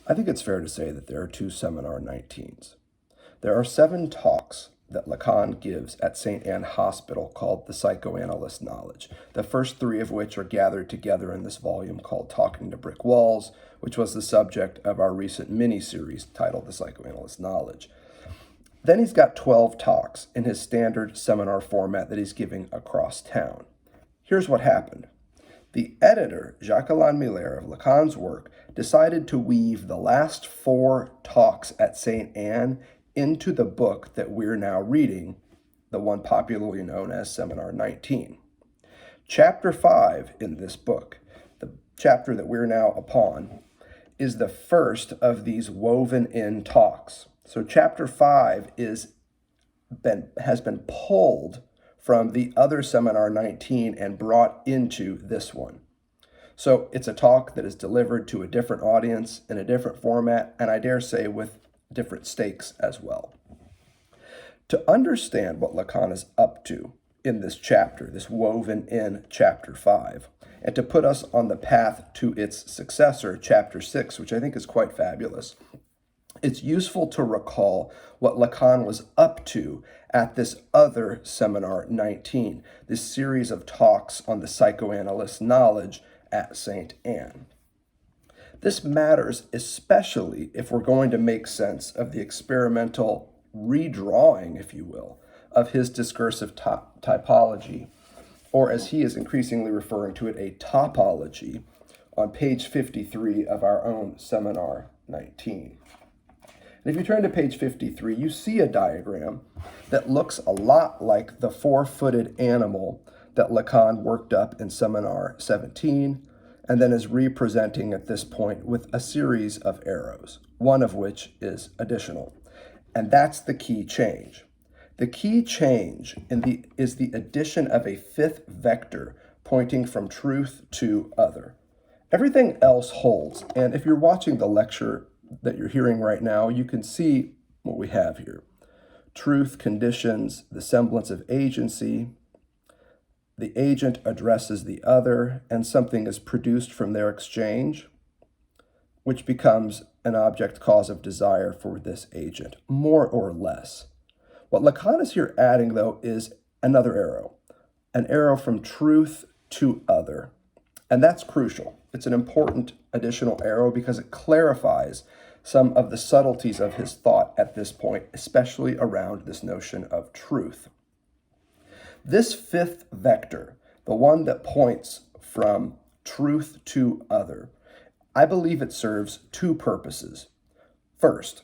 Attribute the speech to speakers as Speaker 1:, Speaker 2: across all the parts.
Speaker 1: I think it's fair to say that there are two seminar 19s. There are 7 talks that Lacan gives at St. Anne Hospital called The Psychoanalyst Knowledge, the first 3 of which are gathered together in this volume called Talking to Brick Walls, which was the subject of our recent mini-series titled The Psychoanalyst Knowledge. Then he's got 12 talks in his standard seminar format that he's giving across town. Here's what happened. The editor, Jacques Lacan of Lacan's work, decided to weave the last 4 talks at St. Anne into the book that we're now reading, the one popularly known as Seminar 19. Chapter 5 in this book, the chapter that we're now upon, is the first of these woven-in talks. So chapter 5 has been pulled from the other Seminar 19 and brought into this one. So it's a talk that is delivered to a different audience in a different format, and I dare say with different stakes as well. To understand what Lacan is up to in this chapter, this woven in chapter 5, and to put us on the path to its successor, chapter 6, which I think is quite fabulous, it's useful to recall what Lacan was up to at this other Seminar 19, this series of talks on the psychoanalyst knowledge at St. Anne. This matters especially if we're going to make sense of the experimental redrawing, if you will, of his discursive typology, or as he is increasingly referring to it, a topology, on page 53 of our own Seminar 19. And if you turn to page 53, you see a diagram that looks a lot like the 4-footed animal that Lacan worked up in Seminar 17, and then is representing at this point with a series of arrows, one of which is additional. And that's the key change. The key change is the addition of a 5th vector pointing from truth to other. Everything else holds, and if you're watching the lecture that you're hearing right now, you can see what we have here. Truth conditions the semblance of agency. The agent addresses the other, and something is produced from their exchange, which becomes an object cause of desire for this agent, more or less. What Lacan is here adding, though, is another arrow, an arrow from truth to other. And that's crucial. It's an important additional arrow because it clarifies some of the subtleties of his thought at this point, especially around this notion of truth. This 5th vector, the one that points from truth to other, I believe it serves 2 purposes. First,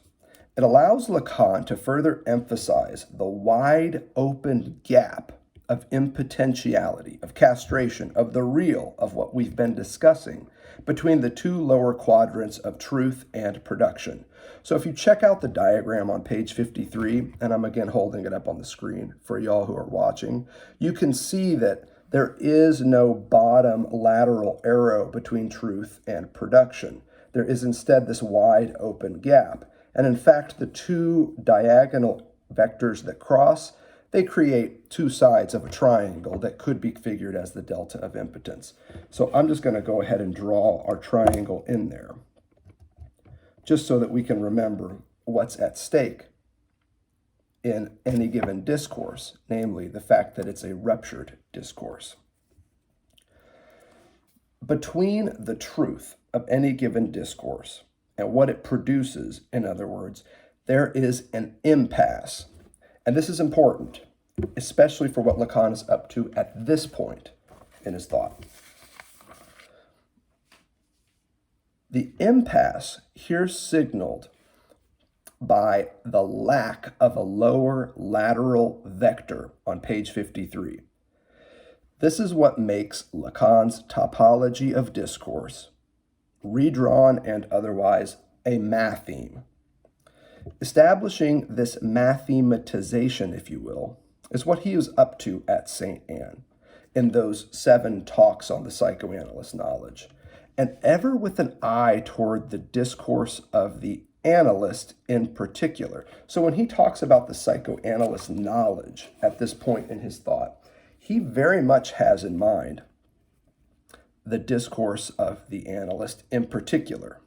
Speaker 1: it allows Lacan to further emphasize the wide open gap of impotentiality, of castration, of the real, of what we've been discussing, between the 2 lower quadrants of truth and production. So if you check out the diagram on page 53, and I'm again holding it up on the screen for y'all who are watching, you can see that there is no bottom lateral arrow between truth and production. There is instead this wide open gap. And in fact, the 2 diagonal vectors that cross, they create 2 sides of a triangle that could be figured as the delta of impotence. So I'm just going to go ahead and draw our triangle in there, just so that we can remember what's at stake in any given discourse, namely the fact that it's a ruptured discourse. Between the truth of any given discourse and what it produces, in other words, there is an impasse. And this is important, especially for what Lacan is up to at this point in his thought. The impasse here signaled by the lack of a lower lateral vector on page 53. This is what makes Lacan's topology of discourse, redrawn and otherwise, a matheme. Establishing this mathematization, if you will, is what he is up to at St. Anne in those 7 talks on the psychoanalyst knowledge, and ever with an eye toward the discourse of the analyst in particular. So when he talks about the psychoanalyst knowledge at this point in his thought, he very much has in mind the discourse of the analyst in particular.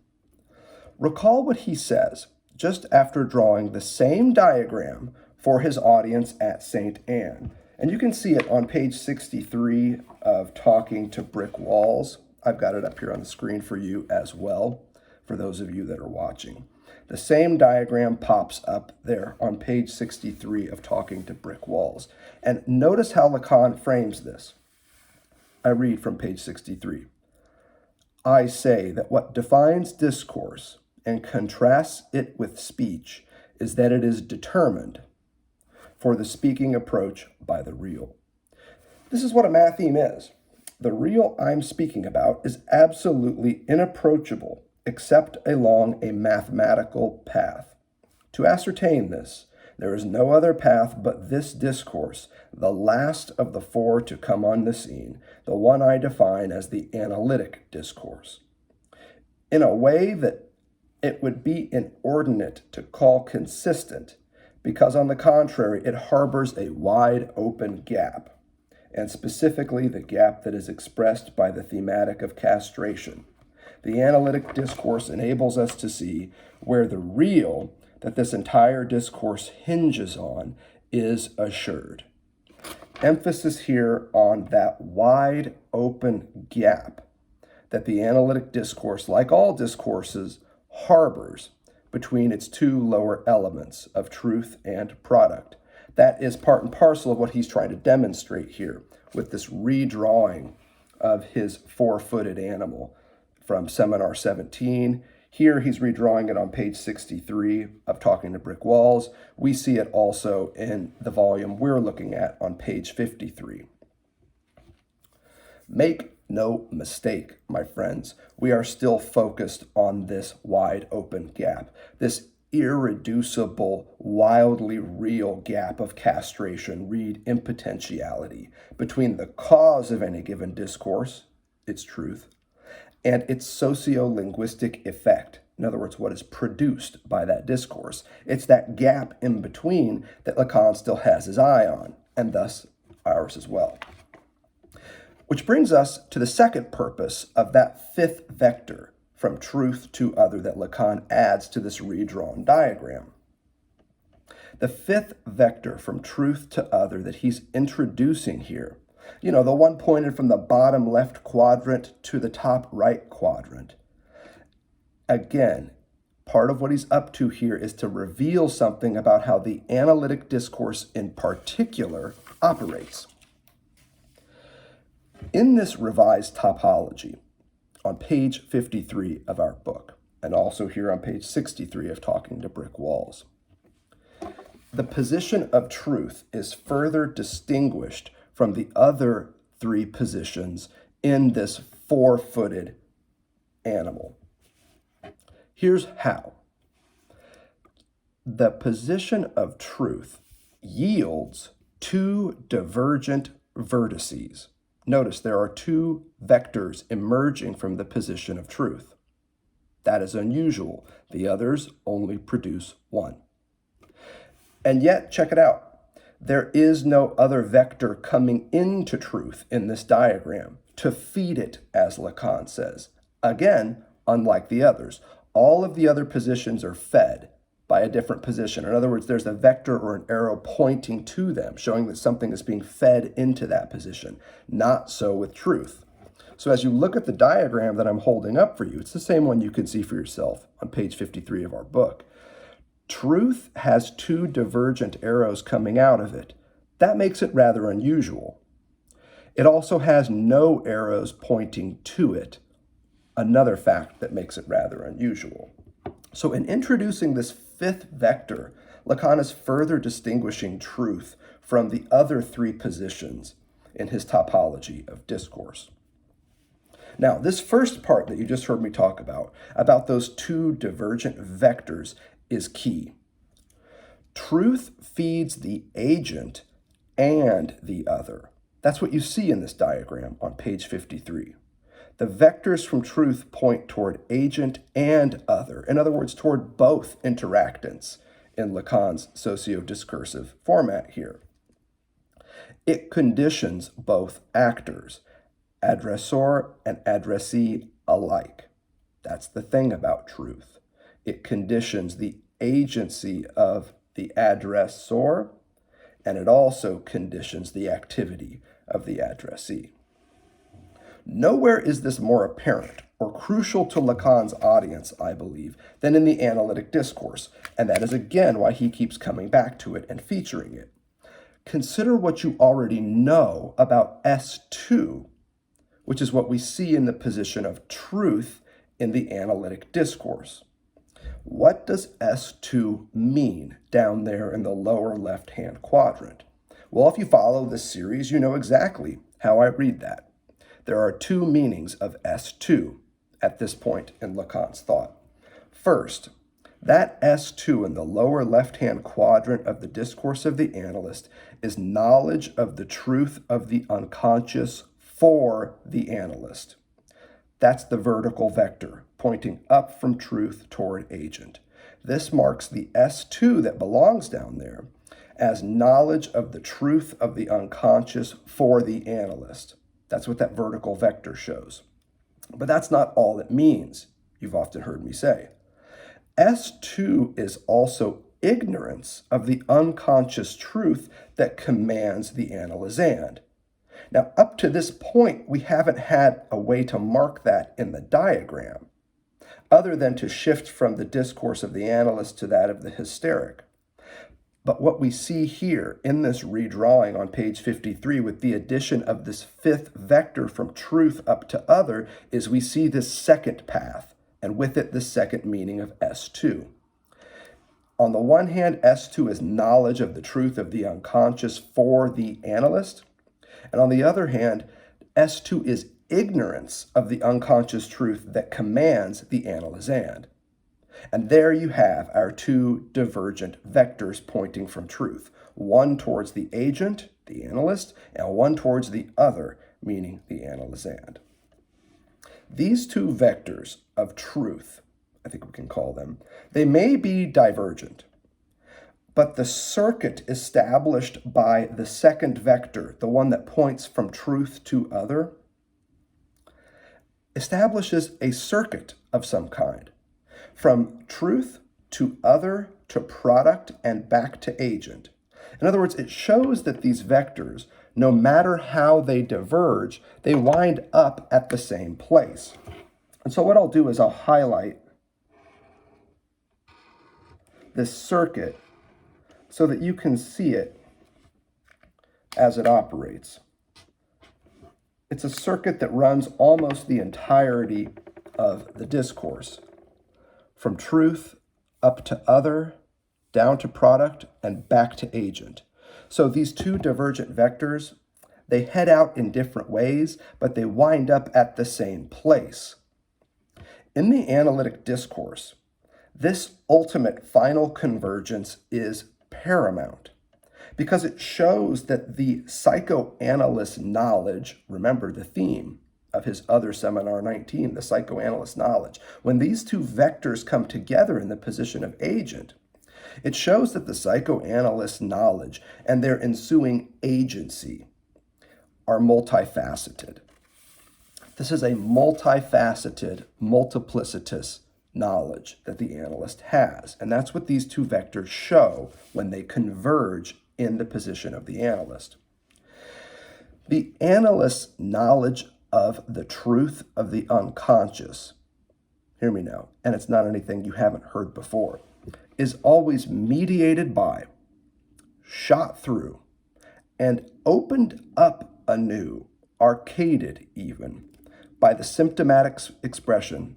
Speaker 1: Recall what he says just after drawing the same diagram for his audience at St. Anne. And you can see it on page 63 of Talking to Brick Walls. I've got it up here on the screen for you as well, for those of you that are watching. The same diagram pops up there on page 63 of Talking to Brick Walls. And notice how Lacan frames this. I read from page 63. I say that what defines discourse and contrasts it with speech is that it is determined for the speaking approach by the real. This is what a matheme is. The real I'm speaking about is absolutely inapproachable except along a mathematical path. To ascertain this, there is no other path but this discourse, the last of the four to come on the scene, the one I define as the analytic discourse. In a way that it would be inordinate to call consistent, because on the contrary, it harbors a wide open gap, and specifically the gap that is expressed by the thematic of castration. The analytic discourse enables us to see where the real that this entire discourse hinges on is assured. Emphasis here on that wide open gap that the analytic discourse, like all discourses, harbors between its two lower elements of truth and product. That is part and parcel of what he's trying to demonstrate here with this redrawing of his four-footed animal from Seminar 17. Here he's redrawing it on page 63 of Talking to Brick Walls. We see it also in the volume we're looking at on page 53. Make no mistake, my friends, we are still focused on this wide open gap, this irreducible, wildly real gap of castration, read impotentiality, between the cause of any given discourse, its truth, and its sociolinguistic effect. In other words, what is produced by that discourse. It's that gap in between that Lacan still has his eye on, and thus ours as well. Which brings us to the second purpose of that fifth vector from truth to other that Lacan adds to this redrawn diagram. The fifth vector from truth to other that he's introducing here, the one pointed from the bottom left quadrant to the top right quadrant. Again, part of what he's up to here is to reveal something about how the analytic discourse in particular operates. In this revised topology, on page 53 of our book, and also here on page 63 of Talking to Brick Walls, the position of truth is further distinguished from the other three positions in this four-footed animal. Here's how. The position of truth yields two divergent vertices. Notice there are two vectors emerging from the position of truth. That is unusual. The others only produce one. And yet, check it out. There is no other vector coming into truth in this diagram to feed it, as Lacan says. Again, unlike the others, all of the other positions are fed by a different position. In other words, there's a vector or an arrow pointing to them, showing that something is being fed into that position. Not so with truth. So as you look at the diagram that I'm holding up for you, it's the same one you can see for yourself on page 53 of our book. Truth has two divergent arrows coming out of it. That makes it rather unusual. It also has no arrows pointing to it. Another fact that makes it rather unusual. So in introducing this fifth vector, Lacan is further distinguishing truth from the other three positions in his topology of discourse. Now, this first part that you just heard me talk about those two divergent vectors, is key. Truth feeds the agent and the other. That's what you see in this diagram on page 53. The vectors from truth point toward agent and other. In other words, toward both interactants in Lacan's socio-discursive format here. It conditions both actors, addressor and addressee alike. That's the thing about truth. it conditions the agency of the addressor, and it also conditions the activity of the addressee. Nowhere is this more apparent or crucial to Lacan's audience, I believe, than in the analytic discourse, and that is again why he keeps coming back to it and featuring it. Consider what you already know about S2, which is what we see in the position of truth in the analytic discourse. What does S2 mean down there in the lower left-hand quadrant? Well, if you follow this series, you know exactly how I read that. There are two meanings of S2 at this point in Lacan's thought. First, that S2 in the lower left-hand quadrant of the discourse of the analyst is knowledge of the truth of the unconscious for the analyst. That's the vertical vector, pointing up from truth toward agent. This marks the S2 that belongs down there as knowledge of the truth of the unconscious for the analyst. That's what that vertical vector shows. But that's not all it means, you've often heard me say. S2 is also ignorance of the unconscious truth that commands the analysand. Now, up to this point, we haven't had a way to mark that in the diagram, other than to shift from the discourse of the analyst to that of the hysteric. But what we see here in this redrawing on page 53 with the addition of this fifth vector from truth up to other is we see this second path, and with it the second meaning of S2. On the one hand, S2 is knowledge of the truth of the unconscious for the analyst, and on the other hand, S2 is ignorance of the unconscious truth that commands the analysand. And there you have our two divergent vectors pointing from truth, one towards the agent, the analyst, and one towards the other, meaning the analysand. These two vectors of truth, I think we can call them, they may be divergent, but the circuit established by the second vector, the one that points from truth to other, establishes a circuit of some kind, from truth to other to product and back to agent. In other words, it shows that these vectors, no matter how they diverge, they wind up at the same place. And so what I'll do is I'll highlight this circuit so that you can see it as it operates. It's a circuit that runs almost the entirety of the discourse, from truth up to other, down to product, and back to agent. So these two divergent vectors, they head out in different ways, but they wind up at the same place. In the analytic discourse, this ultimate final convergence is paramount because it shows that the psychoanalyst knowledge, remember the theme of his other seminar 19, the psychoanalyst knowledge, when these two vectors come together in the position of agent, it shows that the psychoanalyst knowledge and their ensuing agency are multifaceted. This is a multifaceted, multiplicitous knowledge that the analyst has, and that's what these two vectors show when they converge in the position of the analyst. The analyst's knowledge of the truth of the unconscious, hear me now, and it's not anything you haven't heard before, is always mediated by, shot through, and opened up anew, arcaded even, by the symptomatic expression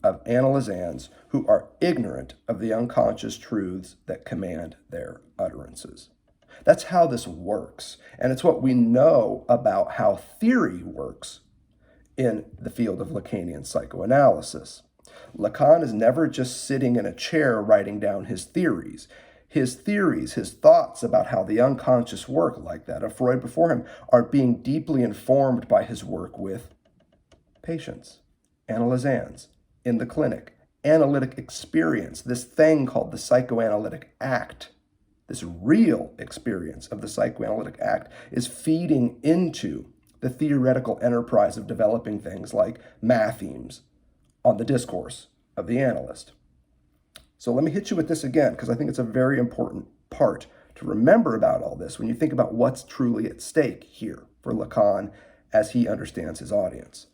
Speaker 1: of analysands who are ignorant of the unconscious truths that command their utterances. That's how this works, and it's what we know about how theory works in the field of Lacanian psychoanalysis. Lacan is never just sitting in a chair writing down his theories. His theories, his thoughts about how the unconscious work, like that of Freud before him, are being deeply informed by his work with patients, analysands, in the clinic, analytic experience, this thing called the psychoanalytic act. This real experience of the psychoanalytic act is feeding into the theoretical enterprise of developing things like mathemes on the discourse of the analyst. So let me hit you with this again, because I think it's a very important part to remember about all this when you think about what's truly at stake here for Lacan as he understands his audience.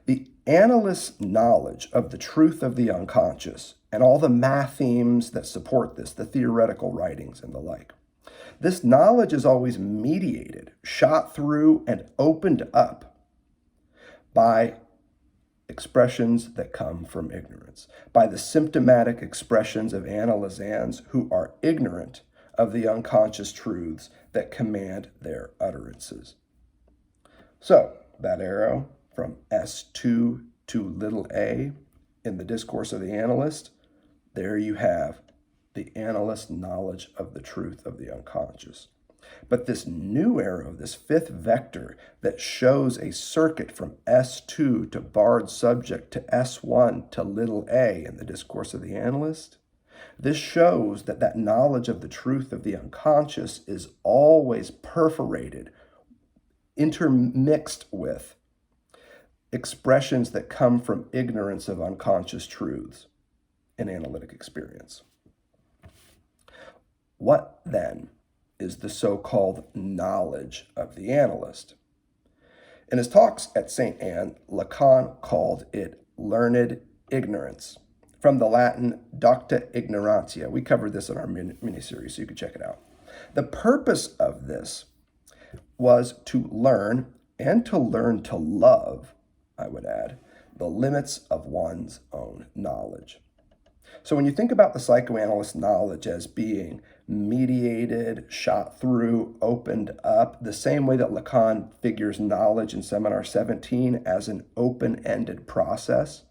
Speaker 1: The analyst's knowledge of the truth of the unconscious and all the mathemes that support this, the theoretical writings and the like. This knowledge is always mediated, shot through, and opened up by expressions that come from ignorance, by the symptomatic expressions of analysans who are ignorant of the unconscious truths that command their utterances. So, that arrow from S2 to little a in the discourse of the analyst, there you have the analyst's knowledge of the truth of the unconscious. But this new arrow, this fifth vector that shows a circuit from S2 to barred subject to S1 to little a in the discourse of the analyst, this shows that that knowledge of the truth of the unconscious is always perforated, intermixed with expressions that come from ignorance of unconscious truths in analytic experience. What then is the so-called knowledge of the analyst? In his talks at St. Anne, Lacan called it learned ignorance, from the Latin docta ignorantia. We covered this in our mini-series, so you can check it out. The purpose of this was to learn, and to learn to love, I would add, the limits of one's own knowledge. So when you think about the psychoanalyst knowledge as being mediated, shot through, opened up, the same way that Lacan figures knowledge in Seminar 17 as an open-ended process,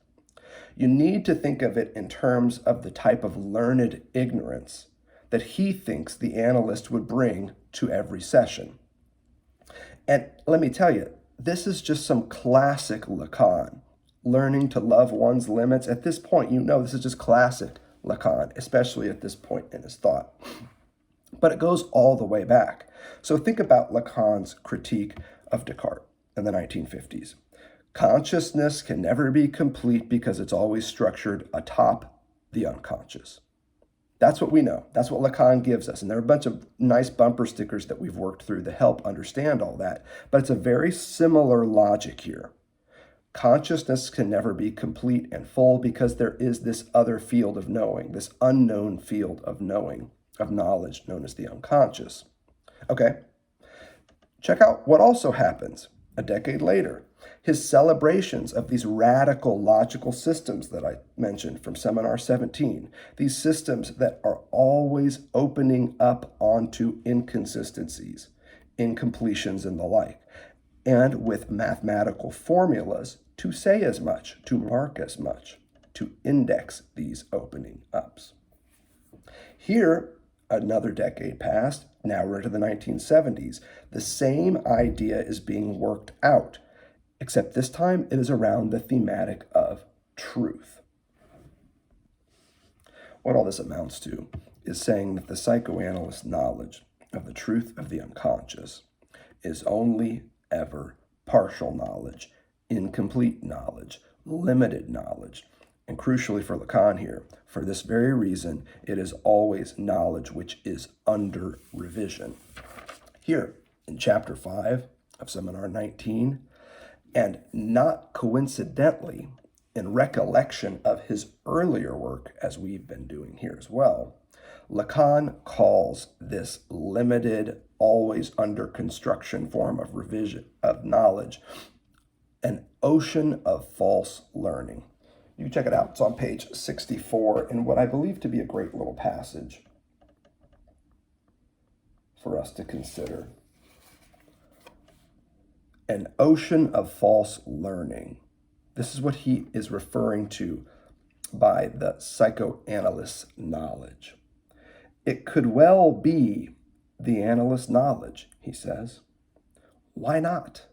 Speaker 1: you need to think of it in terms of the type of learned ignorance that he thinks the analyst would bring to every session. And let me tell you, this is just some classic Lacan. Learning to love one's limits. At this point, you know this is just classic Lacan, especially at this point in his thought. But it goes all the way back. So think about Lacan's critique of Descartes in the 1950s. Consciousness can never be complete because it's always structured atop the unconscious. That's what we know. That's what Lacan gives us. And there are a bunch of nice bumper stickers that we've worked through to help understand all that. But it's a very similar logic here. Consciousness can never be complete and full because there is this other field of knowing, this unknown field of knowing, of knowledge known as the unconscious. Okay, check out what also happens a decade later. His celebrations of these radical logical systems that I mentioned from Seminar 17, these systems that are always opening up onto inconsistencies, incompletions, and the like, and with mathematical formulas to say as much, to mark as much, to index these opening ups. Here, another decade passed, now we're into the 1970s. The same idea is being worked out, except this time it is around the thematic of truth. What all this amounts to is saying that the psychoanalyst's knowledge of the truth of the unconscious is only ever partial knowledge, incomplete knowledge, limited knowledge, and crucially for Lacan here, for this very reason, it is always knowledge which is under revision. Here in chapter 5 of Seminar 19, and not coincidentally, in recollection of his earlier work, as we've been doing here as well, Lacan calls this limited, always under construction form of revision of knowledge an ocean of false learning. You can check it out. It's on page 64 in what I believe to be a great little passage for us to consider. An ocean of false learning. This is what he is referring to by the psychoanalyst's knowledge. It could well be the analyst's knowledge, he says. Why not?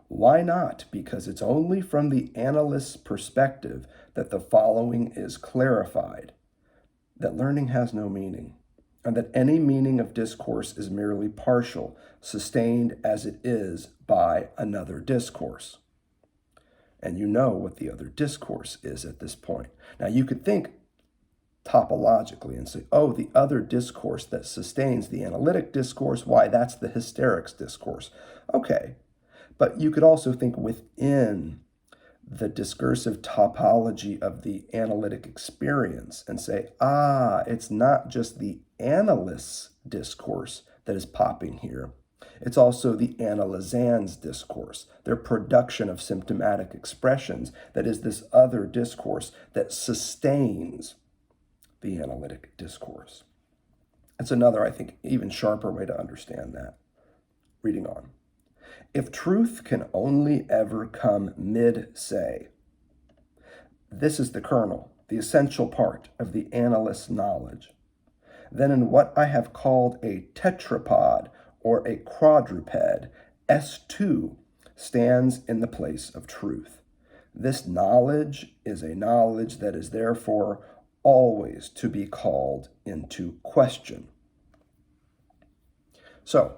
Speaker 1: Why not? Because it's only from the analyst's perspective that the following is clarified, that learning has no meaning, and that any meaning of discourse is merely partial, sustained as it is by another discourse. And you know what the other discourse is at this point. Now you could think topologically and say, oh, the other discourse that sustains the analytic discourse, why, that's the hysterics discourse. Okay, but you could also think within the discursive topology of the analytic experience and say, it's not just the analyst's discourse that is popping here. It's also the analysand's discourse, their production of symptomatic expressions, that is this other discourse that sustains the analytic discourse. It's another, I think, even sharper way to understand that. Reading on. If truth can only ever come mid-say, this is the kernel, the essential part of the analyst's knowledge, then in what I have called a tetrapod or a quadruped, S2 stands in the place of truth. This knowledge is a knowledge that is therefore always to be called into question. So,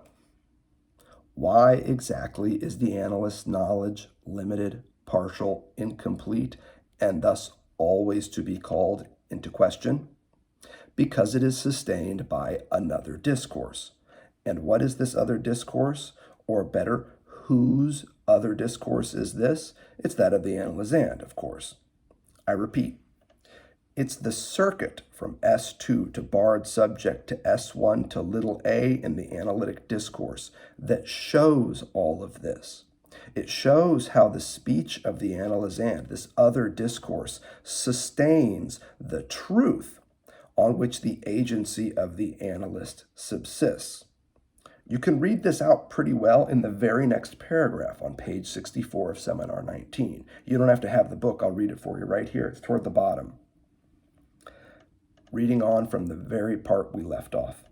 Speaker 1: why exactly is the analyst's knowledge limited, partial, incomplete, and thus always to be called into question? Because it is sustained by another discourse. And what is this other discourse? Or better, whose other discourse is this? It's that of the analysand, of course. I repeat, it's the circuit from S2 to barred subject to S1 to little a in the analytic discourse that shows all of this. It shows how the speech of the analysand, this other discourse, sustains the truth on which the agency of the analyst subsists. You can read this out pretty well in the very next paragraph on page 64 of Seminar 19. You don't have to have the book. I'll read it for you right here. It's toward the bottom. Reading on from the very part we left off.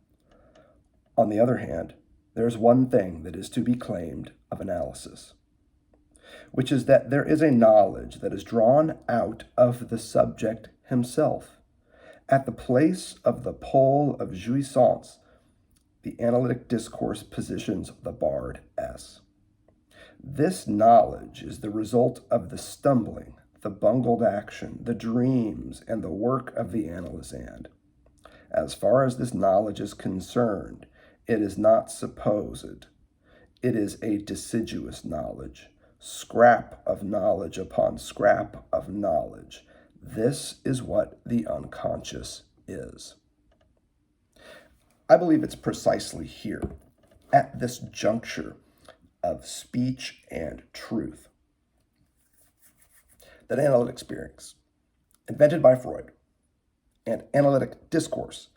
Speaker 1: On the other hand, there's one thing that is to be claimed of analysis, which is that there is a knowledge that is drawn out of the subject himself. At the place of the pole of jouissance, the analytic discourse positions the barred S. This knowledge is the result of the stumbling, the bungled action, the dreams, and the work of the analysand. As far as this knowledge is concerned, it is not supposed. It is a deciduous knowledge, scrap of knowledge upon scrap of knowledge. This is what the unconscious is. I believe it's precisely here, at this juncture of speech and truth, that analytic experience, invented by Freud, and analytic discourse,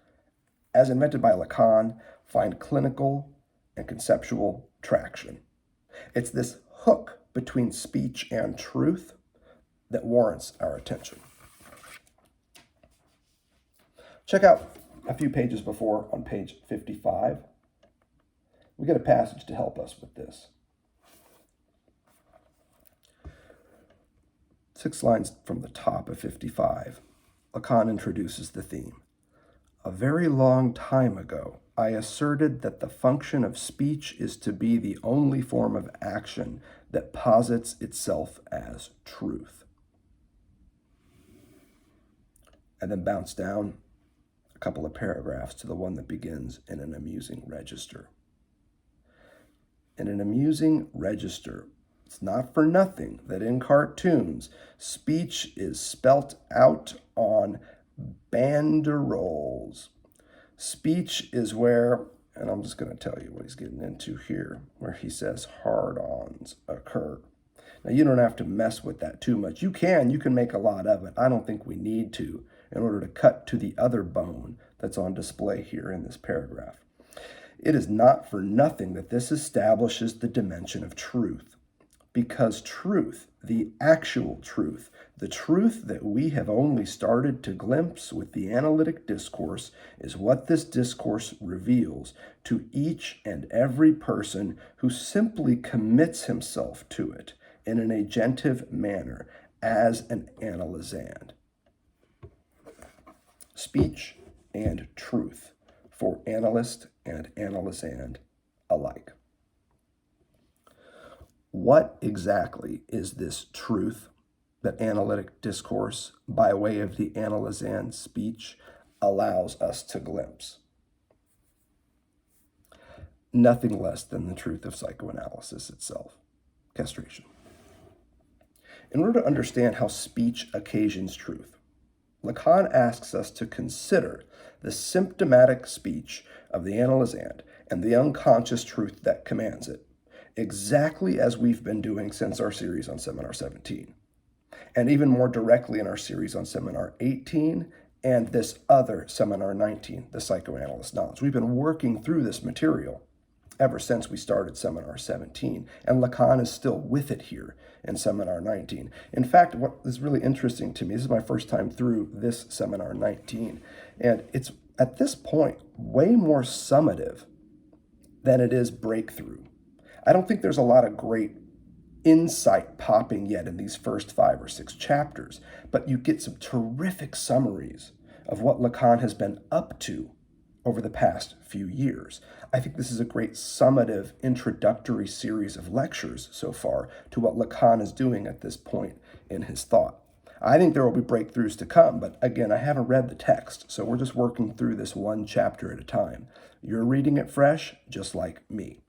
Speaker 1: as invented by Lacan, find clinical and conceptual traction. It's this hook between speech and truth that warrants our attention. Check out a few pages before on page 55. We get a passage to help us with this. 6 lines from the top of 55, Lacan introduces the theme. A very long time ago, I asserted that the function of speech is to be the only form of action that posits itself as truth. And then bounce down a couple of paragraphs to the one that begins in an amusing register. In an amusing register, it's not for nothing that in cartoons, speech is spelt out on banderoles. Speech is where, and I'm just going to tell you what he's getting into here, where he says hard-ons occur. Now, you don't have to mess with that too much. You can make a lot of it. I don't think we need to in order to cut to the other bone that's on display here in this paragraph. It is not for nothing that this establishes the dimension of truth, because truth, the actual truth, the truth that we have only started to glimpse with the analytic discourse, is what this discourse reveals to each and every person who simply commits himself to it in an agentive manner as an analysand. Speech and truth for analyst and analysand alike. What exactly is this truth that analytic discourse, by way of the analysand speech, allows us to glimpse. Nothing less than the truth of psychoanalysis itself, castration. In order to understand how speech occasions truth, Lacan asks us to consider the symptomatic speech of the analysand and the unconscious truth that commands it, exactly as we've been doing since our series on Seminar 17, and even more directly in our series on Seminar 18 and this other Seminar 19, the psychoanalyst knowledge. We've been working through this material ever since we started Seminar 17, and Lacan is still with it here in Seminar 19. In fact, what is really interesting to me, this is my first time through this Seminar 19, and it's at this point way more summative than it is breakthrough. I don't think there's a lot of great insight popping yet in these first 5 or 6 chapters, but you get some terrific summaries of what Lacan has been up to over the past few years. I think this is a great summative introductory series of lectures so far to what Lacan is doing at this point in his thought. I think there will be breakthroughs to come, but again, I haven't read the text, so we're just working through this one chapter at a time. You're reading it fresh, just like me.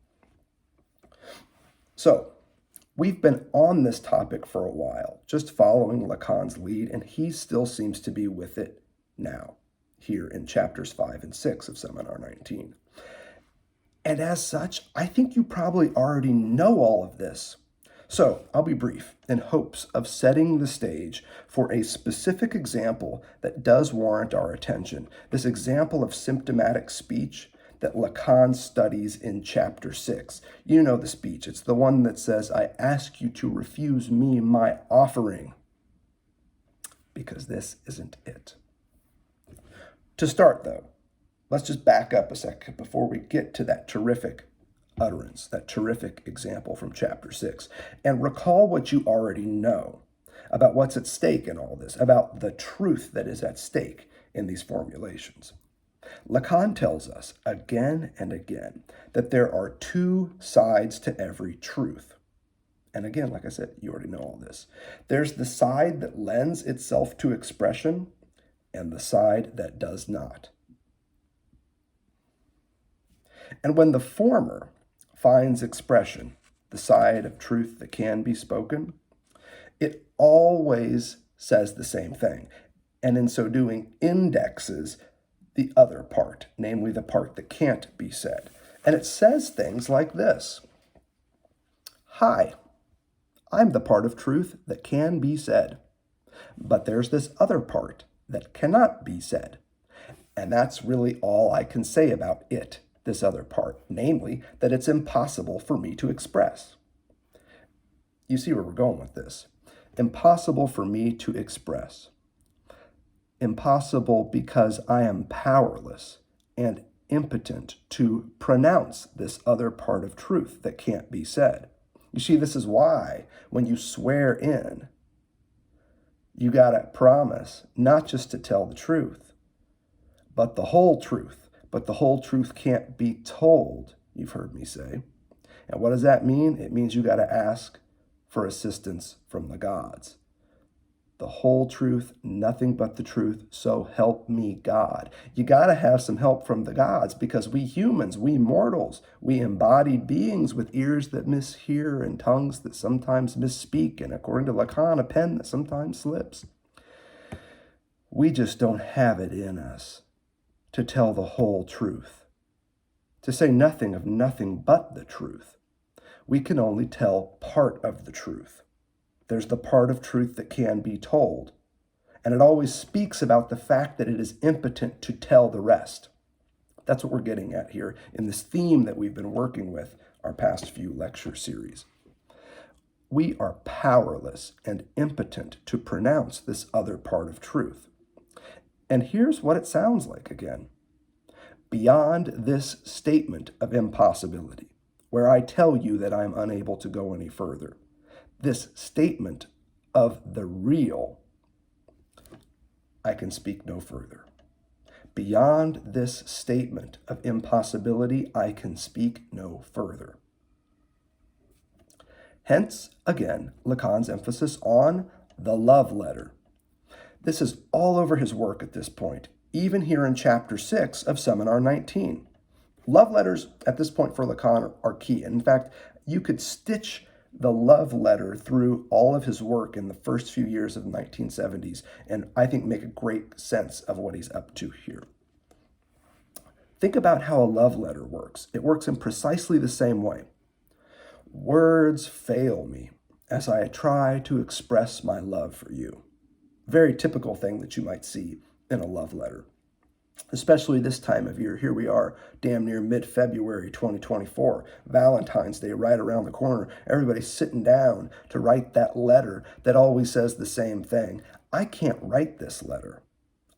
Speaker 1: So, we've been on this topic for a while, just following Lacan's lead, and he still seems to be with it now, here in chapters 5 and 6 of Seminar 19. And as such, I think you probably already know all of this. So I'll be brief in hopes of setting the stage for a specific example that does warrant our attention. This example of symptomatic speech that Lacan studies in chapter 6. You know the speech. It's the one that says, "I ask you to refuse me my offering," because this isn't it. To start, though, let's just back up a second before we get to that terrific utterance, that terrific example from chapter 6, and recall what you already know about what's at stake in all this, about the truth that is at stake in these formulations. Lacan tells us again and again that there are 2 sides to every truth. And again, like I said, you already know all this. There's the side that lends itself to expression and the side that does not. And when the former finds expression, the side of truth that can be spoken, it always says the same thing, and in so doing indexes the other part, namely the part that can't be said. And it says things like this: "Hi, I'm the part of truth that can be said, but there's this other part that cannot be said, and that's really all I can say about it, this other part, namely that it's impossible for me to express." You see where we're going with this. Impossible for me to express. Impossible because I am powerless and impotent to pronounce this other part of truth that can't be said. You see, this is why when you swear in, you gotta promise not just to tell the truth, but the whole truth. But the whole truth can't be told, you've heard me say. And what does that mean? It means you gotta ask for assistance from the gods. The whole truth, nothing but the truth, so help me God. You gotta have some help from the gods, because we humans, we mortals, we embodied beings with ears that mishear and tongues that sometimes misspeak, and according to Lacan, a pen that sometimes slips. We just don't have it in us to tell the whole truth, to say nothing of nothing but the truth. We can only tell part of the truth. There's the part of truth that can be told, and it always speaks about the fact that it is impotent to tell the rest. That's what we're getting at here in this theme that we've been working with our past few lecture series. We are powerless and impotent to pronounce this other part of truth. And here's what it sounds like again. Beyond this statement of impossibility, where I tell you that I'm unable to go any further, this statement of the real, I can speak no further. Beyond this statement of impossibility, I can speak no further. Hence, again, Lacan's emphasis on the love letter. This is all over his work at this point, even here in Chapter 6 of Seminar 19. Love letters at this point for Lacan are key. In fact, you could stitch the love letter through all of his work in the first few years of the 1970s, and I think make a great sense of what he's up to here. Think about how a love letter works. It works in precisely the same way. Words fail me as I try to express my love for you. Very typical thing that you might see in a love letter, especially this time of year. Here we are, damn near mid-February 2024, Valentine's Day right around the corner. Everybody's sitting down to write that letter that always says the same thing. I can't write this letter.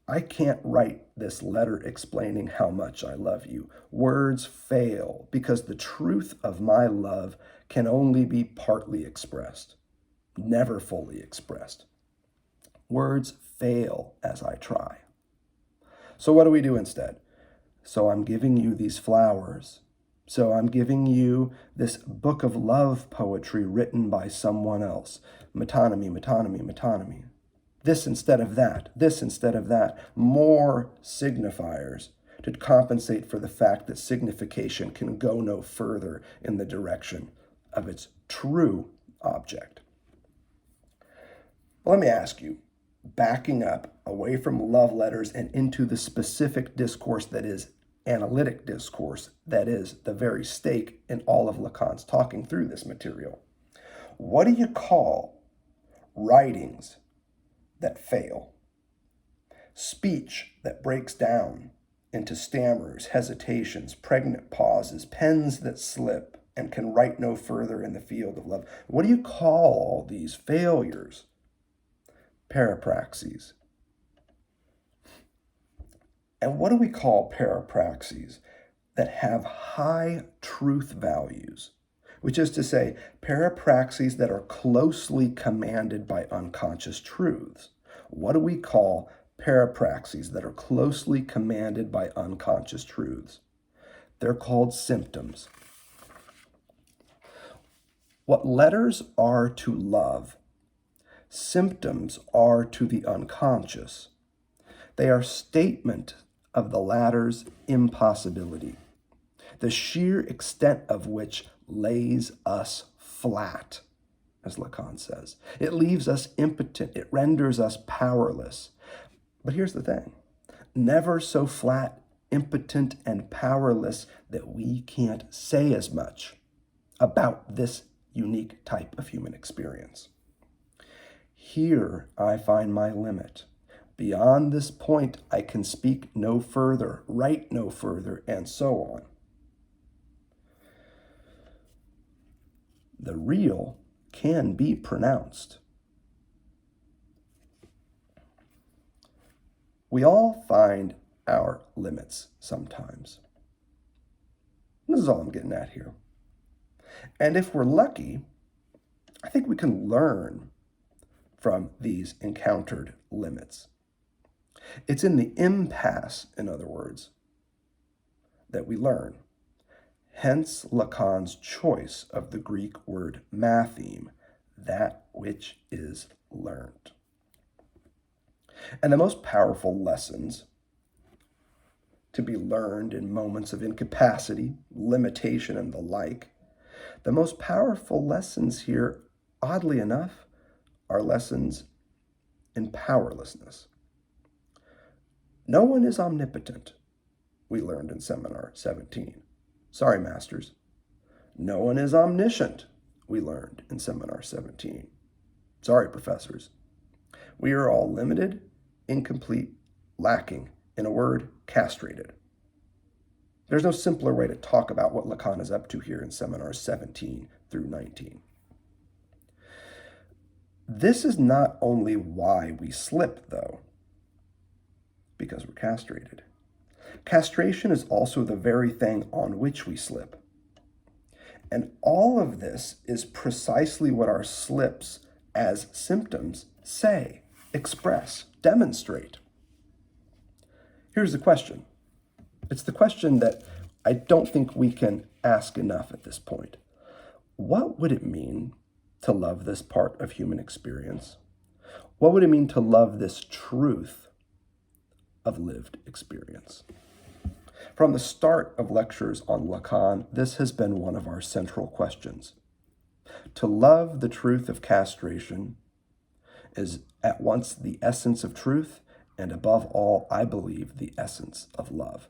Speaker 1: I can't write this letter explaining how much I love you. Words fail because the truth of my love can only be partly expressed, never fully expressed. Words fail as I try. So what do we do instead? So I'm giving you these flowers. So I'm giving you this book of love poetry written by someone else. Metonymy, metonymy, metonymy. This instead of that, this instead of that. More signifiers to compensate for the fact that signification can go no further in the direction of its true object. Well, let me ask you, backing up away from love letters and into the specific discourse that is analytic discourse, that is the very stake in all of Lacan's talking through this material. What do you call writings that fail? Speech that breaks down into stammers, hesitations, pregnant pauses, pens that slip and can write no further in the field of love. What do you call all these failures? Parapraxes. And what do we call parapraxes that have high truth values? Which is to say, parapraxes that are closely commanded by unconscious truths. What do we call parapraxes that are closely commanded by unconscious truths? They're called symptoms. What letters are to love, symptoms are to the unconscious. They are statement of the latter's impossibility, the sheer extent of which lays us flat, as Lacan says. It leaves us impotent. It renders us powerless. But here's the thing. Never so flat, impotent, and powerless that we can't say as much about this unique type of human experience. Here I find my limit. Beyond this point, I can speak no further, write no further, and so on. The real can be pronounced. We all find our limits sometimes. This is all I'm getting at here. And if we're lucky, I think we can learn from these encountered limits. It's in the impasse, in other words, that we learn. Hence Lacan's choice of the Greek word matheme, that which is learned. And the most powerful lessons to be learned in moments of incapacity, limitation, and the like, the most powerful lessons here, oddly enough, are lessons in powerlessness. No one is omnipotent, we learned in Seminar 17. Sorry, masters. No one is omniscient, we learned in Seminar 17. Sorry, professors. We are all limited, incomplete, lacking, in a word, castrated. There's no simpler way to talk about what Lacan is up to here in Seminars 17 through 19. This is not only why we slip, though, because we're castrated. Castration is also the very thing on which we slip. And all of this is precisely what our slips as symptoms say, express, demonstrate. Here's the question. It's the question that I don't think we can ask enough at this point. What would it mean to love this part of human experience? What would it mean to love this truth of lived experience? From the start of lectures on Lacan, this has been one of our central questions. To love the truth of castration is at once the essence of truth and above all, I believe, the essence of love.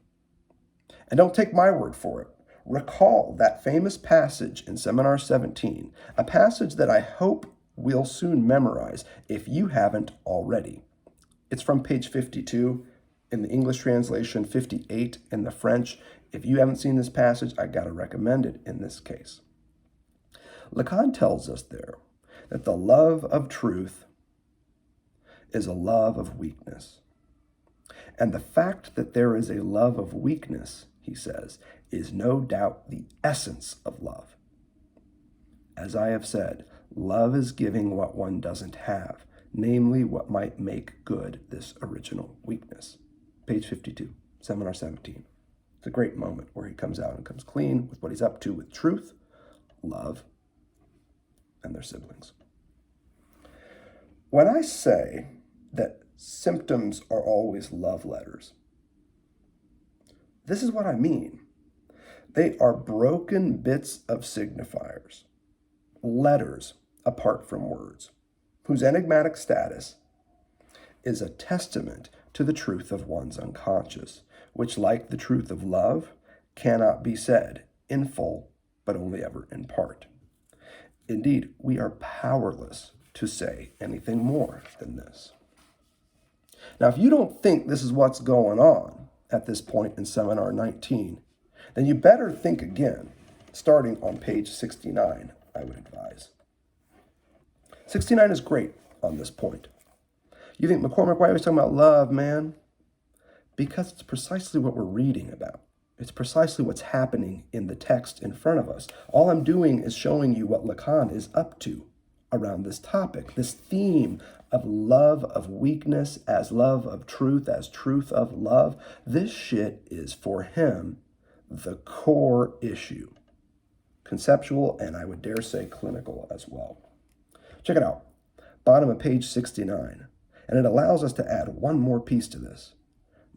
Speaker 1: And don't take my word for it. Recall that famous passage in Seminar 17, a passage that I hope we'll soon memorize if you haven't already. It's from page 52 in the English translation, 58 in the French. If you haven't seen this passage, I gotta recommend it in this case. Lacan tells us there that the love of truth is a love of weakness. And the fact that there is a love of weakness, he says, is no doubt the essence of love. As I have said, love is giving what one doesn't have, namely what might make good this original weakness. Page 52, Seminar 17. It's a great moment where he comes out and comes clean with what he's up to with truth, love, and their siblings. When I say that symptoms are always love letters, this is what I mean. They are broken bits of signifiers, letters apart from words, whose enigmatic status is a testament to the truth of one's unconscious, which, like the truth of love, cannot be said in full, but only ever in part. Indeed, we are powerless to say anything more than this. Now, if you don't think this is what's going on at this point in Seminar 19, then you better think again, starting on page 69, I would advise. 69 is great on this point. You think, McCormick, why are we talking about love, man? Because it's precisely what we're reading about. It's precisely what's happening in the text in front of us. All I'm doing is showing you what Lacan is up to around this topic, this theme of love of weakness as love of truth, as truth of love. This shit is, for him, the core issue. Conceptual, and I would dare say clinical as well. Check it out. Bottom of page 69. And it allows us to add one more piece to this.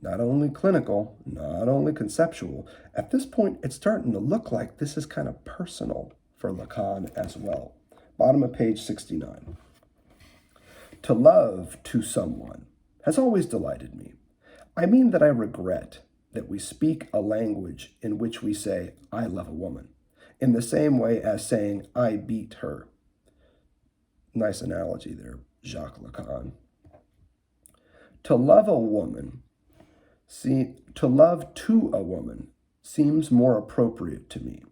Speaker 1: Not only clinical, not only conceptual. At this point, it's starting to look like this is kind of personal for Lacan as well. Bottom of page 69. To love to someone has always delighted me. I mean that I regret that we speak a language in which we say, I love a woman, in the same way as saying, I beat her. Nice analogy there, Jacques Lacan. To love a woman, to love to a woman seems more appropriate to me.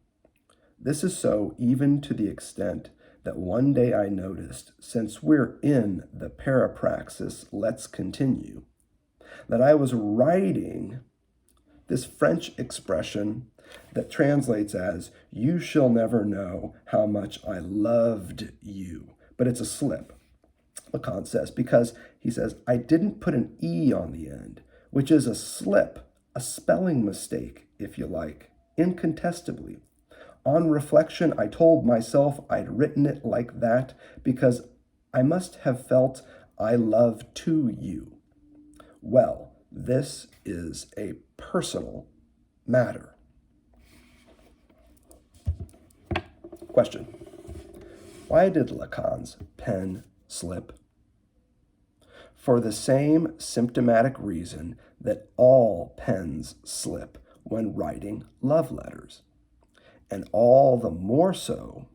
Speaker 1: This is so even to the extent that one day I noticed, since we're in the parapraxis, let's continue, that I was writing this French expression that translates as, you shall never know how much I loved you. But it's a slip, Lacan says, because he says, I didn't put an E on the end, which is a slip, a spelling mistake, if you like, incontestably. On reflection, I told myself I'd written it like that because I must have felt I love to you. Well, this is a personal matter. Question. Why did Lacan's pen slip? For the same symptomatic reason that all pens slip when writing love letters, and all the more so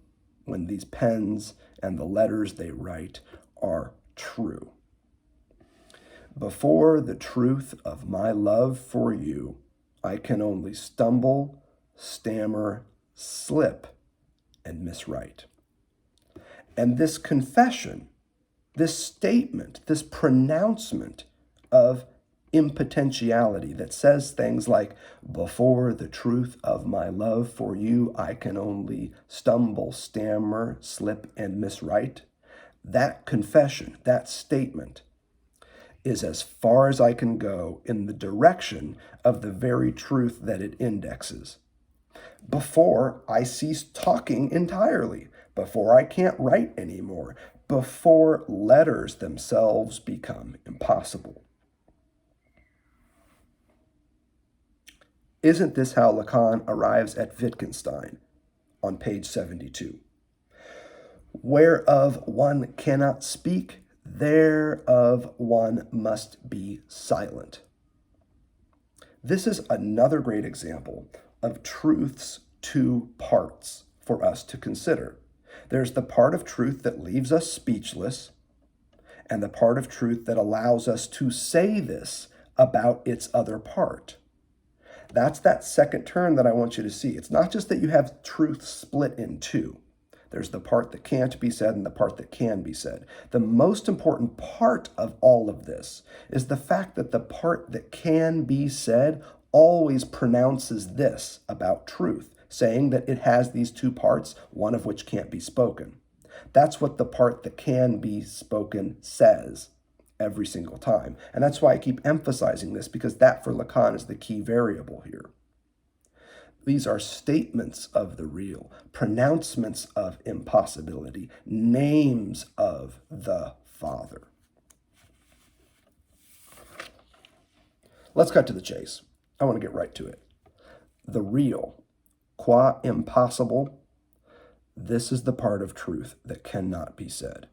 Speaker 1: when these pens and the letters they write are true. Before the truth of my love for you, I can only stumble, stammer, slip, and miswrite. And this confession, this statement, this pronouncement of impotentiality that says things like, before the truth of my love for you, I can only stumble, stammer, slip, and miswrite. That confession, that statement, is as far as I can go in the direction of the very truth that it indexes. Before I cease talking entirely, before I can't write anymore, before letters themselves become impossible. Isn't this how Lacan arrives at Wittgenstein on page 72? Whereof one cannot speak, thereof one must be silent. This is another great example of truth's two parts for us to consider. There's the part of truth that leaves us speechless, and the part of truth that allows us to say this about its other part. That's that second term that I want you to see. It's not just that you have truth split in two. There's the part that can't be said and the part that can be said. The most important part of all of this is the fact that the part that can be said always pronounces this about truth, saying that it has these two parts, one of which can't be spoken. That's what the part that can be spoken says every single time. And that's why I keep emphasizing this, because that for Lacan is the key variable here. These are statements of the real, pronouncements of impossibility, names of the Father. Let's cut to the chase. I want to get right to it. The real, qua impossible, this is the part of truth that cannot be said.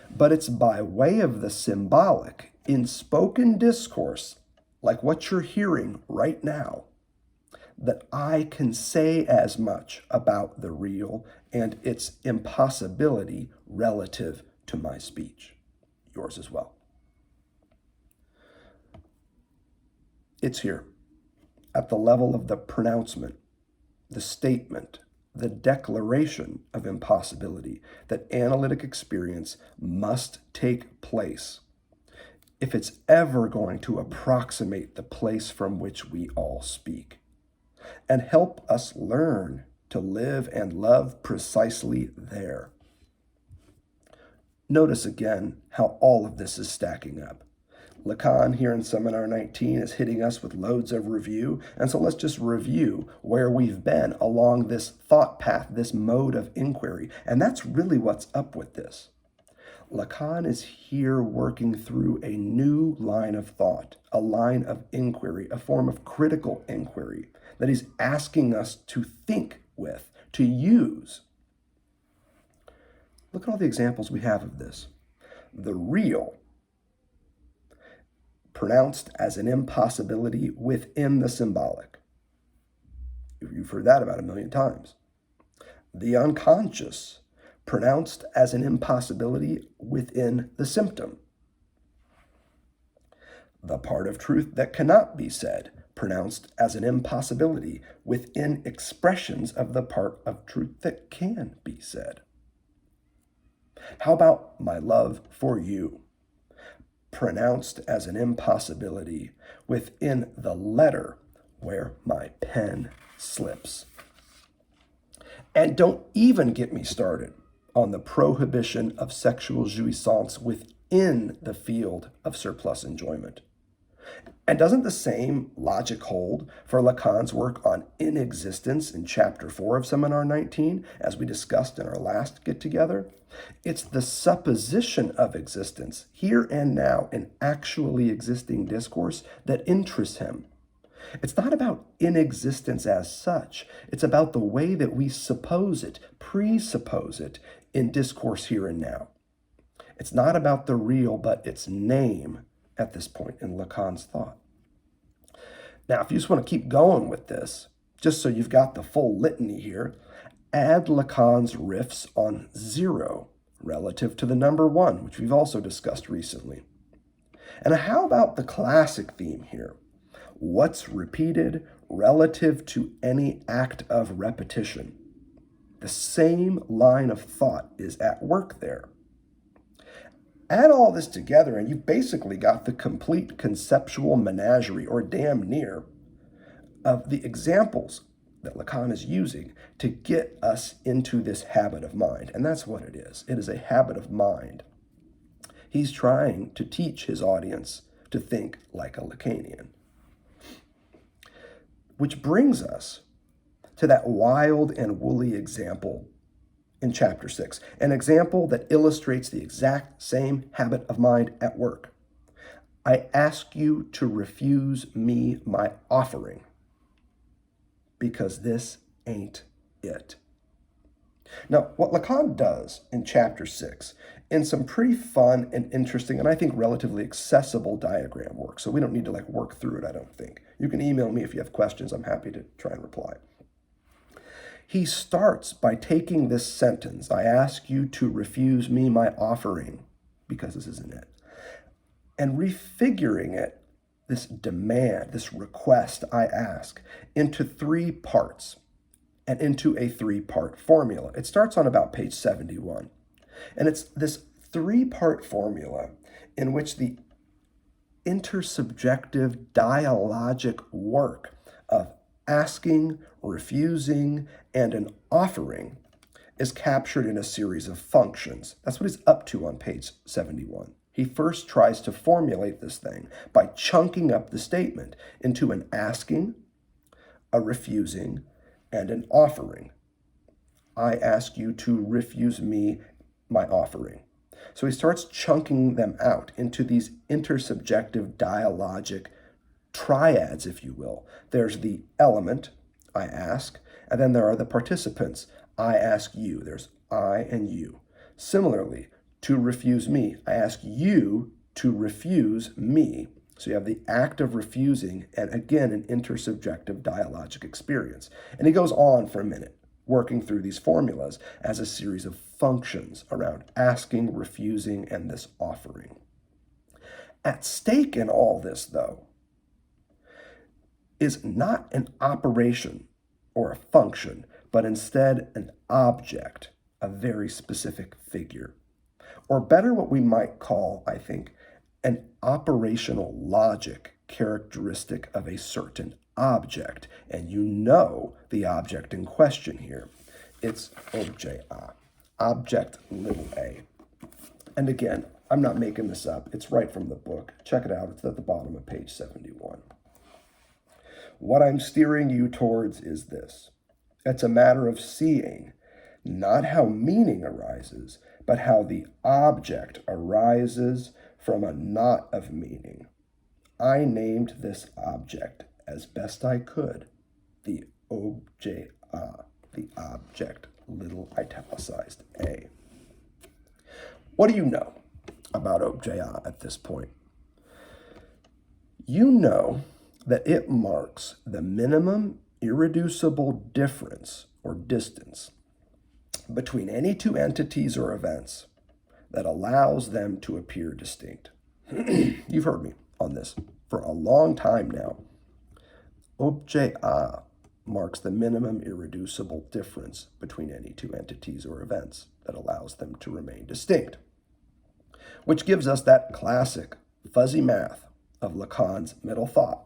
Speaker 1: But it's by way of the symbolic, in spoken discourse, like what you're hearing right now, that I can say as much about the real and its impossibility relative to my speech. Yours as well. It's here, at the level of the pronouncement, the statement, the declaration of impossibility, that analytic experience must take place if it's ever going to approximate the place from which we all speak, and help us learn to live and love precisely there. Notice again how all of this is stacking up. Lacan here in Seminar 19 is hitting us with loads of review, and so let's just review where we've been along this thought path, this mode of inquiry, and that's really what's up with this. Lacan is here working through a new line of thought, a line of inquiry, a form of critical inquiry that he's asking us to think with, to use. Look at all the examples we have of this. The real, pronounced as an impossibility within the symbolic. You've heard that about 1,000,000 times. The unconscious, pronounced as an impossibility within the symptom. The part of truth that cannot be said, pronounced as an impossibility within expressions of the part of truth that can be said. How about my love for you, pronounced as an impossibility within the letter where my pen slips? And don't even get me started on the prohibition of sexual jouissance within the field of surplus enjoyment. And doesn't the same logic hold for Lacan's work on inexistence in Chapter 4 of Seminar 19, as we discussed in our last get-together? It's the supposition of existence, here and now, in actually existing discourse, that interests him. It's not about inexistence as such. It's about the way that we suppose it, presuppose it, in discourse here and now. It's not about the real, but its name at this point in Lacan's thought. Now, if you just want to keep going with this, just so you've got the full litany here, add Lacan's riffs on 0 relative to the number 1, which we've also discussed recently. And how about the classic theme here? What's repeated relative to any act of repetition? The same line of thought is at work there. Add all this together and you've basically got the complete conceptual menagerie, or damn near, of the examples that Lacan is using to get us into this habit of mind. And that's what it is. It is a habit of mind. He's trying to teach his audience to think like a Lacanian. Which brings us to that wild and woolly example in Chapter 6, an example that illustrates the exact same habit of mind at work. I ask you to refuse me my offering because this ain't it. Now, what Lacan does in Chapter 6, in some pretty fun and interesting, and I think relatively accessible diagram work, so we don't need to work through it, I don't think. You can email me if you have questions. I'm happy to try and reply. He starts by taking this sentence, I ask you to refuse me my offering, because this isn't it, and refiguring it, this demand, this request I ask, into 3 parts and into a 3-part formula. It starts on about page 71. And it's this 3-part formula in which the intersubjective dialogic work of asking, refusing, and an offering is captured in a series of functions. That's what he's up to on page 71. He first tries to formulate this thing by chunking up the statement into an asking, a refusing, and an offering. I ask you to refuse me my offering. So he starts chunking them out into these intersubjective dialogic triads, if you will. There's the element, I ask, and then there are the participants, I ask you. There's I and you. Similarly, to refuse me, I ask you to refuse me. So you have the act of refusing and again an intersubjective dialogic experience. And he goes on for a minute, working through these formulas as a series of functions around asking, refusing, and this offering. At stake in all this, though, is not an operation or a function, but instead an object, a very specific figure. Or better, what we might call, I think, an operational logic characteristic of a certain object. And you know the object in question here. It's objet A, object little a. And again, I'm not making this up. It's right from the book. Check it out. It's at the bottom of page 71. What I'm steering you towards is this. It's a matter of seeing not how meaning arises, but how the object arises from a knot of meaning. I named this object as best I could the objet A, the object little italicized a. What do you know about objet A at this point? You know that it marks the minimum irreducible difference or distance between any 2 entities or events that allows them to appear distinct. You've heard me on this for a long time now. Objet A marks the minimum irreducible difference between any 2 entities or events that allows them to remain distinct, which gives us that classic fuzzy math of Lacan's middle thought.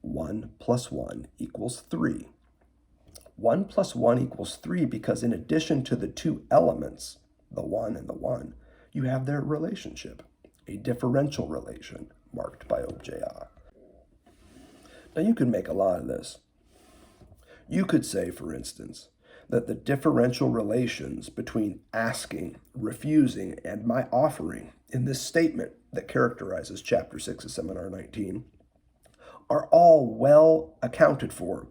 Speaker 1: 1 + 1 = 3. 1 + 1 = 3 because in addition to the 2 elements, the 1 and the 1, you have their relationship, a differential relation marked by objet A. Now you can make a lot of this. You could say, for instance, that the differential relations between asking, refusing, and my offering in this statement that characterizes Chapter 6 of Seminar 19 are all well accounted for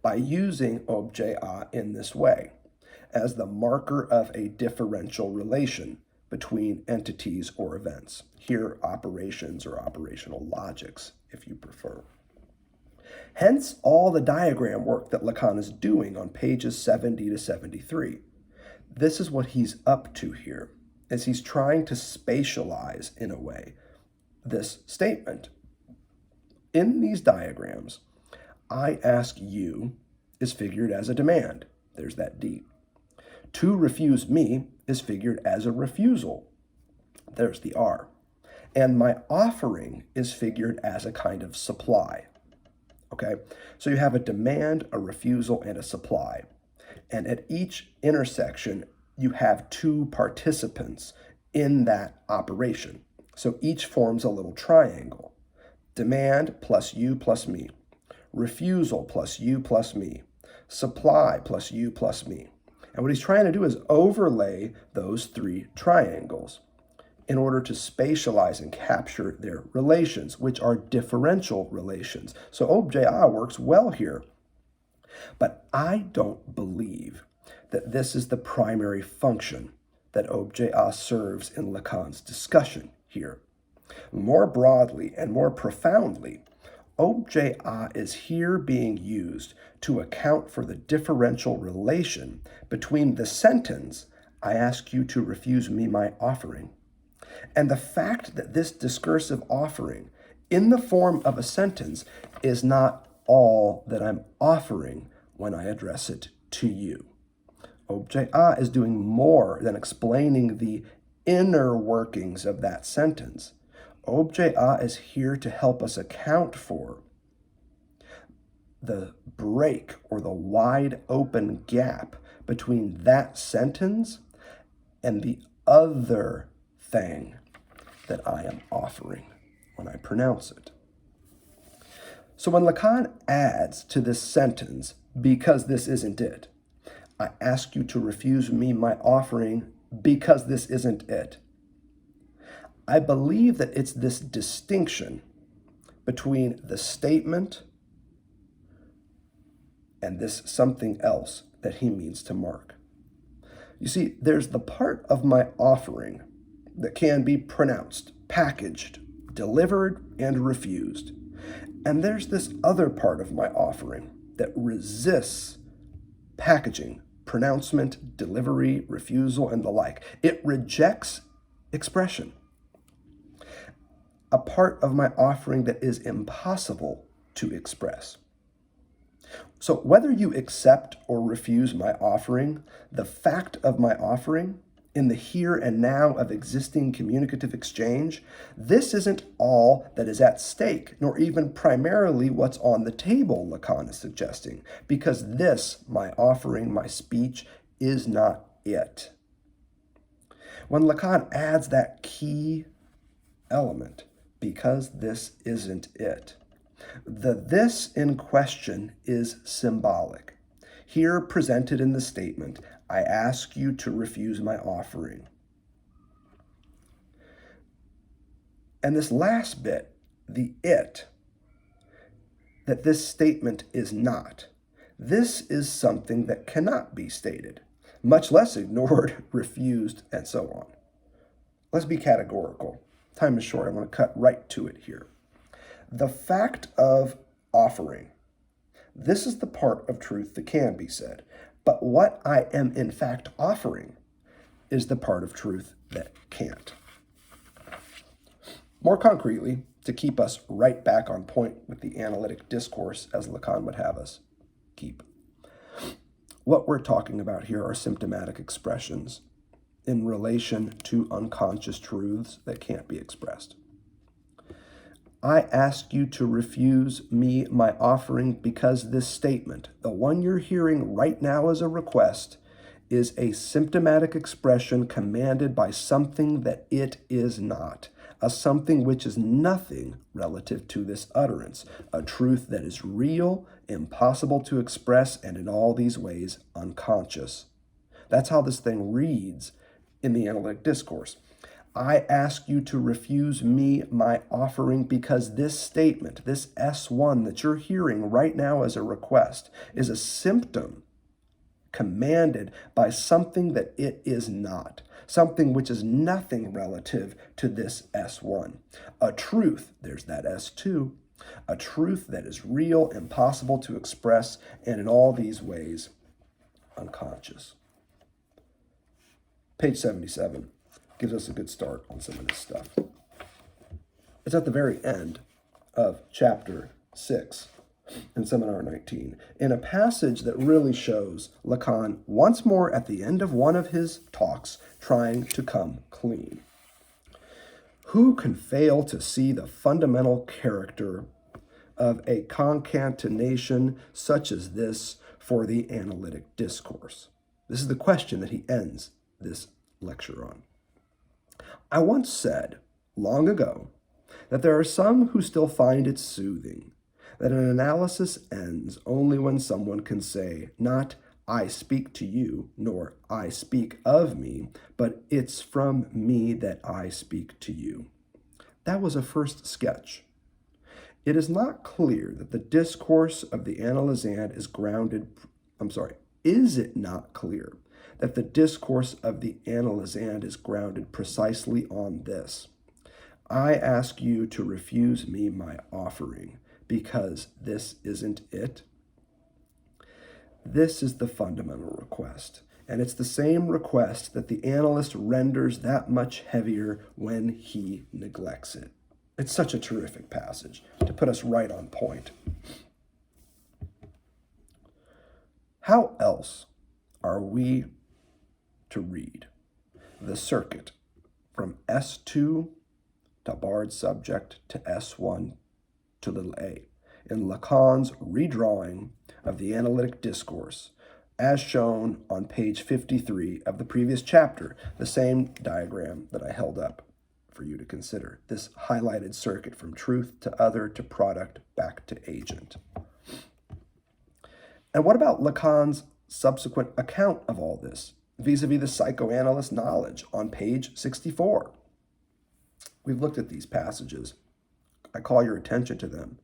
Speaker 1: by using objet A in this way, as the marker of a differential relation between entities or events. Here, operations or operational logics, if you prefer. Hence, all the diagram work that Lacan is doing on pages 70 to 73. This is what he's up to here, as he's trying to spatialize, in a way, this statement. In these diagrams, I ask you is figured as a demand. There's that D. To refuse me is figured as a refusal. There's the R. And my offering is figured as a kind of supply. Okay, so you have a demand, a refusal, and a supply. And at each intersection, you have 2 participants in that operation. So each forms a little triangle. Demand plus you plus me. Refusal plus you plus me. Supply plus you plus me. And what he's trying to do is overlay those three triangles in order to spatialize and capture their relations, which are differential relations. So objet works well here. But I don't believe that this is the primary function that objet serves in Lacan's discussion here. More broadly and more profoundly, objet is here being used to account for the differential relation between the sentence, "I ask you to refuse me my offering," and the fact that this discursive offering, in the form of a sentence, is not all that I'm offering when I address it to you. Objet is doing more than explaining the inner workings of that sentence. Objet is here to help us account for the break or the wide open gap between that sentence and the other thing that I am offering when I pronounce it. So when Lacan adds to this sentence, "because this isn't it," "I ask you to refuse me my offering because this isn't it," I believe that it's this distinction between the statement and this something else that he means to mark. You see, there's the part of my offering that can be pronounced, packaged, delivered, and refused. And there's this other part of my offering that resists packaging, pronouncement, delivery, refusal, and the like. It rejects expression. A part of my offering that is impossible to express. So whether you accept or refuse my offering, the fact of my offering, in the here and now of existing communicative exchange, this isn't all that is at stake, nor even primarily what's on the table, Lacan is suggesting, because this, my offering, my speech, is not it. When Lacan adds that key element, "because this isn't it," the "this" in question is symbolic. Here presented in the statement, "I ask you to refuse my offering." And this last bit, the "it," that this statement is not, this is something that cannot be stated, much less ignored, refused, and so on. Let's be categorical. Time is short. I want to cut right to it here. The fact of offering, this is the part of truth that can be said. But what I am in fact offering is the part of truth that can't. More concretely, to keep us right back on point with the analytic discourse as Lacan would have us keep, what we're talking about here are symptomatic expressions in relation to unconscious truths that can't be expressed. I ask you to refuse me my offering because this statement, the one you're hearing right now as a request, is a symptomatic expression commanded by something that it is not, a something which is nothing relative to this utterance, a truth that is real, impossible to express, and in all these ways unconscious. That's how this thing reads in the analytic discourse. I ask you to refuse me my offering because this statement, this S1 that you're hearing right now as a request, is a symptom commanded by something that it is not, something which is nothing relative to this S1. A truth, there's that S2, a truth that is real, impossible to express, and in all these ways unconscious. Page 77. Gives us a good start on some of this stuff. It's at the very end of chapter 6 in Seminar 19, in a passage that really shows Lacan once more at the end of one of his talks trying to come clean. Who can fail to see the fundamental character of a concatenation such as this for the analytic discourse? This is the question that he ends this lecture on. I once said, long ago, that there are some who still find it soothing that an analysis ends only when someone can say, not I speak to you, nor I speak of me, but it's from me that I speak to you. That was a first sketch. It is not clear that the discourse of the analysand is is it not clear that the discourse of the analysand is grounded precisely on this? I ask you to refuse me my offering, because this isn't it. This is the fundamental request, and it's the same request that the analyst renders that much heavier when he neglects it. It's such a terrific passage to put us right on point. How else are we to read the circuit from S2 to barred subject to S1 to little a in Lacan's redrawing of the analytic discourse, as shown on page 53 of the previous chapter, the same diagram that I held up for you to consider, this highlighted circuit from truth to other to product back to agent. And what about Lacan's subsequent account of all this, vis-a-vis the psychoanalyst knowledge on page 64? We've looked at these passages. I call your attention to them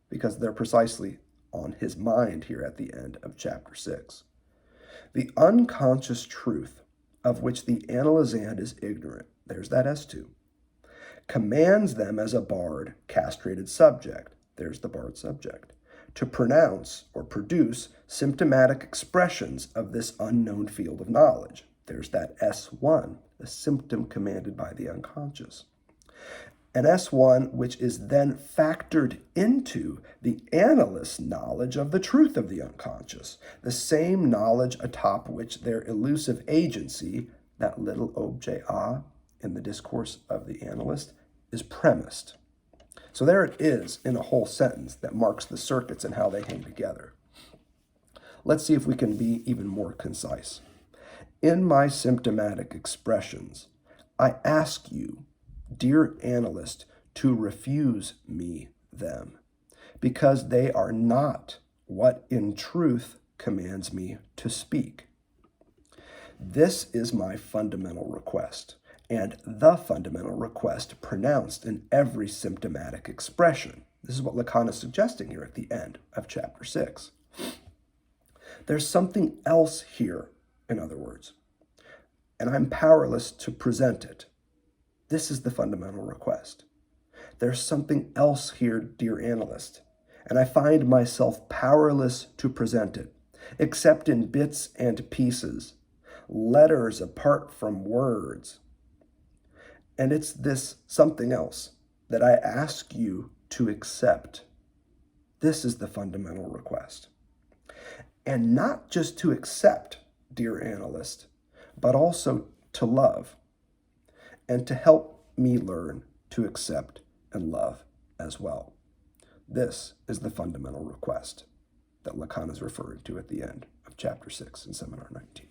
Speaker 1: because they're precisely on his mind here at the end of chapter 6. The unconscious truth of which the analysand is ignorant, there's that S2, commands them as a barred, castrated subject, there's the barred subject, to pronounce or produce symptomatic expressions of this unknown field of knowledge. There's that S1, the symptom commanded by the unconscious. An S1 which is then factored into the analyst's knowledge of the truth of the unconscious, the same knowledge atop which their elusive agency, that little objet A in the discourse of the analyst, is premised. So there it is in a whole sentence that marks the circuits and how they hang together. Let's see if we can be even more concise. In my symptomatic expressions, I ask you, dear analyst, to refuse me them, because they are not what in truth commands me to speak. This is my fundamental request, and the fundamental request pronounced in every symptomatic expression. This is what Lacan is suggesting here at the end of chapter 6. There's something else here, in other words, and I'm powerless to present it. This is the fundamental request. There's something else here, dear analyst, and I find myself powerless to present it, except in bits and pieces, letters apart from words. And it's this something else that I ask you to accept. This is the fundamental request. And not just to accept, dear analyst, but also to love, and to help me learn to accept and love as well. This is the fundamental request that Lacan is referring to at the end of chapter 6 in seminar 19.